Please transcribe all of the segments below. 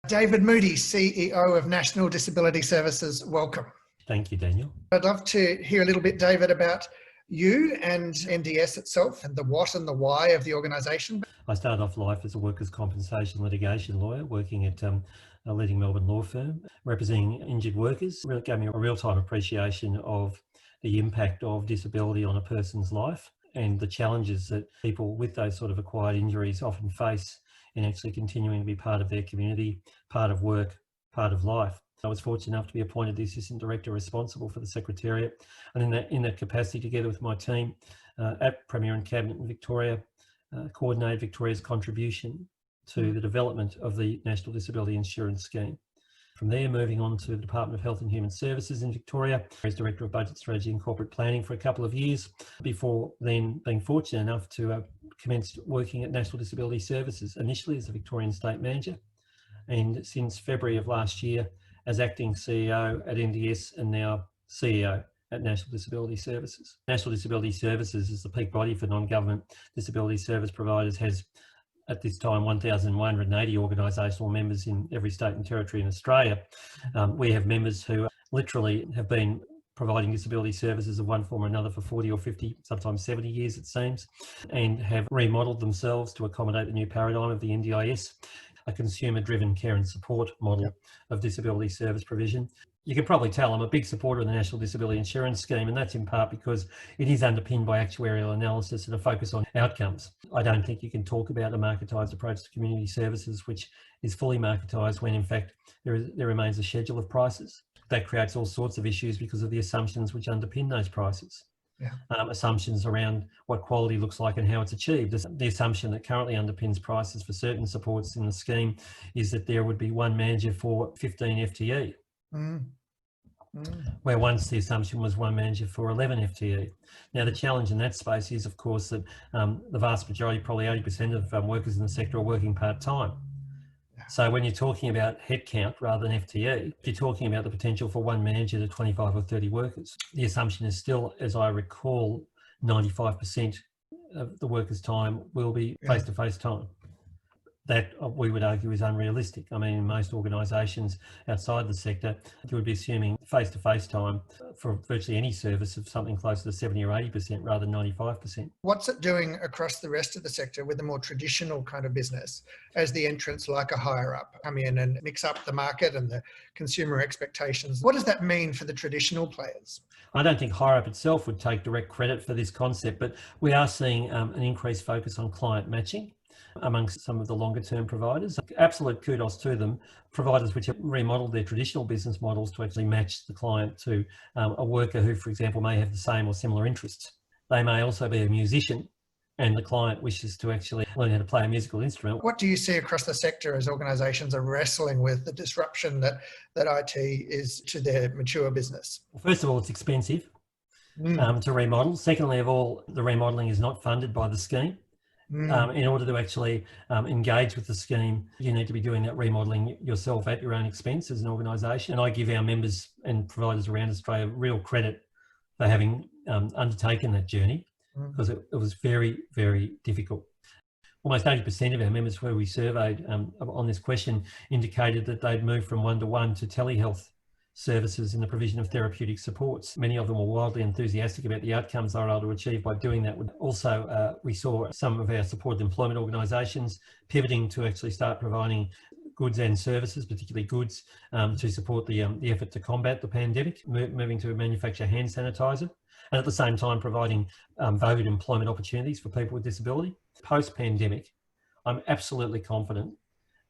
David Moody, CEO of National Disability Services, welcome. Thank you, Daniel. I'd love to hear a little bit, David, about you and NDIS itself and the what and the why of the organisation. I started off life as a workers' compensation litigation lawyer working at a leading Melbourne law firm representing injured workers. It really gave me a real-time appreciation of the impact of disability on a person's life and the challenges that people with those sort of acquired injuries often face in actually continuing to be part of their community, part of work, part of life. I was fortunate enough to be appointed the Assistant Director responsible for the Secretariat, and in that capacity, together with my team at Premier and Cabinet in Victoria, coordinated Victoria's contribution to the development of the National Disability Insurance Scheme. From there, moving on to the Department of Health and Human Services in Victoria as Director of Budget Strategy and Corporate Planning for a couple of years, before then being fortunate enough to commence working at National Disability Services, initially as a Victorian State Manager, and since February of last year as Acting CEO at NDIS and now CEO at National Disability Services. National Disability Services is the peak body for non-government disability service providers, has at this time 1,180 organisational members in every state and territory in Australia. We have members who literally have been providing disability services of one form or another for 40 or 50, sometimes 70 years it seems, and have remodelled themselves to accommodate the new paradigm of the NDIS, a consumer-driven care and support model of disability service provision. You can probably tell I'm a big supporter of the National Disability Insurance Scheme, and that's in part because it is underpinned by actuarial analysis and a focus on outcomes. I don't think you can talk about a marketised approach to community services, which is fully marketised, when in fact there remains a schedule of prices. That creates all sorts of issues because of the assumptions which underpin those prices. Assumptions around what quality looks like and how it's achieved. The assumption that currently underpins prices for certain supports in the scheme is that there would be one manager for 15 FTE. Where once the assumption was one manager for 11 FTE. Now the challenge in that space is, of course, that the vast majority, probably 80% of workers in the sector are working part-time. So when you're talking about headcount rather than FTE, you're talking about the potential for one manager to 25 or 30 workers. The assumption is still, as I recall, 95% of the workers' time will be face-to-face time. That we would argue is unrealistic. I mean, in most organisations outside the sector, you would be assuming face-to-face time for virtually any service of something closer to 70 or 80% rather than 95%. What's it doing across the rest of the sector with the more traditional kind of business as the entrants like a higher up come in and mix up the market and the consumer expectations? What does that mean for the traditional players? I don't think higher up itself would take direct credit for this concept, but we are seeing an increased focus on client matching amongst some of the longer term providers. Absolute kudos to them, providers which have remodelled their traditional business models to actually match the client to a worker who, for example, may have the same or similar interests. They may also be a musician and the client wishes to actually learn how to play a musical instrument. What do you see across the sector as organisations are wrestling with the disruption that IT is to their mature business? Well, first of all, it's expensive to remodel. Secondly of all, the remodelling is not funded by the scheme. In order to actually engage with the scheme, you need to be doing that remodelling yourself at your own expense as an organisation. And I give our members and providers around Australia real credit for having undertaken that journey, because it was very, very difficult. Almost 80% of our members who we surveyed on this question indicated that they'd moved from one-to-one to telehealth services in the provision of therapeutic supports. Many of them were wildly enthusiastic about the outcomes they were able to achieve by doing that. Also, we saw some of our supported employment organisations pivoting to actually start providing goods and services, particularly goods, to support the effort to combat the pandemic, moving to manufacture hand sanitizer, and at the same time providing valued employment opportunities for people with disability. Post-pandemic, I'm absolutely confident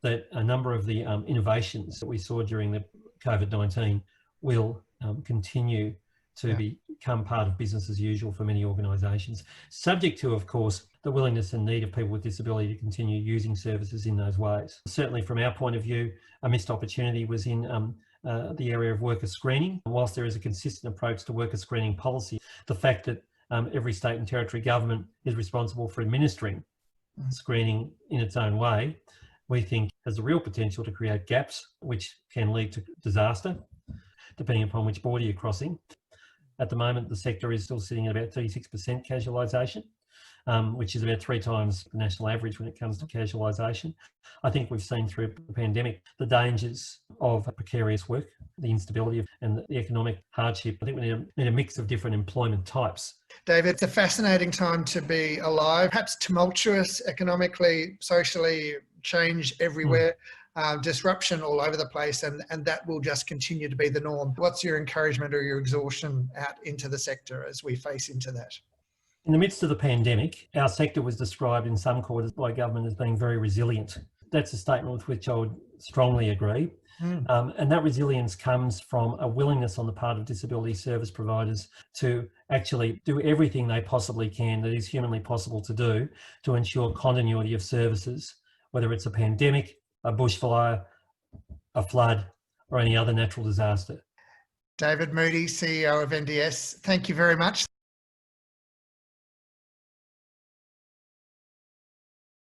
that a number of the innovations that we saw during the COVID-19 will continue to become part of business as usual for many organisations, subject to, of course, the willingness and need of people with disability to continue using services in those ways. Certainly from our point of view, a missed opportunity was in the area of worker screening. Whilst there is a consistent approach to worker screening policy, the fact that every state and territory government is responsible for administering screening in its own way, we think has the real potential to create gaps which can lead to disaster, depending upon which border you're crossing. At the moment, the sector is still sitting at about 36% casualisation. which is about 3 times the national average when it comes to casualisation. I think we've seen through the pandemic the dangers of precarious work, the instability and the economic hardship. I think we need a mix of different employment types. David, it's a fascinating time to be alive, perhaps tumultuous economically, socially, change everywhere. Disruption all over the place, and that will just continue to be the norm. What's your encouragement or your exhaustion out into the sector as we face into that? In the midst of the pandemic, our sector was described in some quarters by government as being very resilient. That's a statement with which I would strongly agree. And that resilience comes from a willingness on the part of disability service providers to actually do everything they possibly can that is humanly possible to do to ensure continuity of services, whether it's a pandemic, a bushfire, a flood, or any other natural disaster. David Moody, CEO of NDIS, thank you very much.